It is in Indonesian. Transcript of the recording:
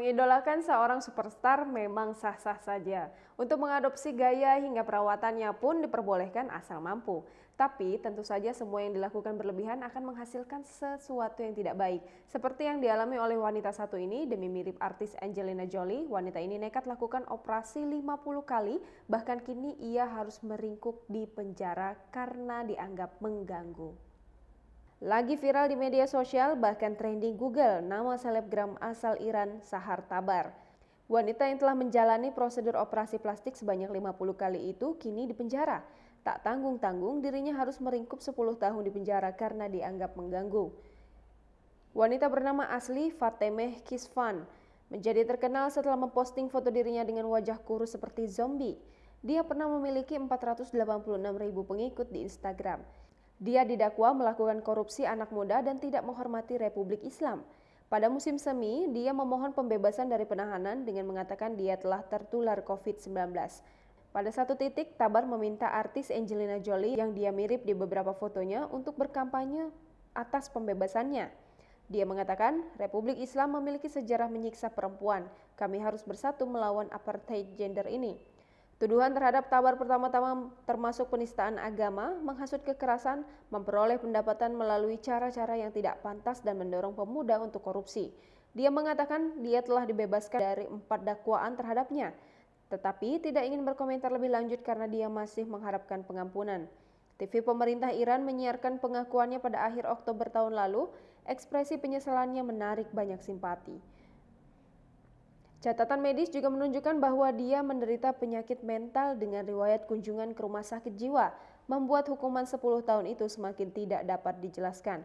Mengidolakan seorang superstar memang sah-sah saja. Untuk mengadopsi gaya hingga perawatannya pun diperbolehkan asal mampu. Tapi tentu saja semua yang dilakukan berlebihan akan menghasilkan sesuatu yang tidak baik. Seperti yang dialami oleh wanita satu ini, demi mirip artis Angelina Jolie, wanita ini nekat lakukan operasi 50 kali, bahkan kini ia harus meringkuk di penjara karena dianggap mengganggu. Lagi viral di media sosial, bahkan trending Google, nama selebgram asal Iran Sahar Tabar. Wanita yang telah menjalani prosedur operasi plastik sebanyak 50 kali itu kini dipenjara. Tak tanggung-tanggung dirinya harus meringkuk 10 tahun di penjara karena dianggap mengganggu. Wanita bernama asli Fatemeh Kisvan menjadi terkenal setelah memposting foto dirinya dengan wajah kurus seperti zombie. Dia pernah memiliki 486.000 pengikut di Instagram. Dia didakwa melakukan korupsi anak muda dan tidak menghormati Republik Islam. Pada musim semi, dia memohon pembebasan dari penahanan dengan mengatakan dia telah tertular COVID-19. Pada satu titik, Tabar meminta artis Angelina Jolie yang dia mirip di beberapa fotonya untuk berkampanye atas pembebasannya. Dia mengatakan, Republik Islam memiliki sejarah menyiksa perempuan. Kami harus bersatu melawan apartheid gender ini. Tuduhan terhadap Tabar pertama-tama termasuk penistaan agama, menghasut kekerasan, memperoleh pendapatan melalui cara-cara yang tidak pantas dan mendorong pemuda untuk korupsi. Dia mengatakan dia telah dibebaskan dari 4 dakwaan terhadapnya, tetapi tidak ingin berkomentar lebih lanjut karena dia masih mengharapkan pengampunan. TV pemerintah Iran menyiarkan pengakuannya pada akhir Oktober tahun lalu. Ekspresi penyesalannya menarik banyak simpati. Catatan medis juga menunjukkan bahwa dia menderita penyakit mental dengan riwayat kunjungan ke rumah sakit jiwa, membuat hukuman 10 tahun itu semakin tidak dapat dijelaskan.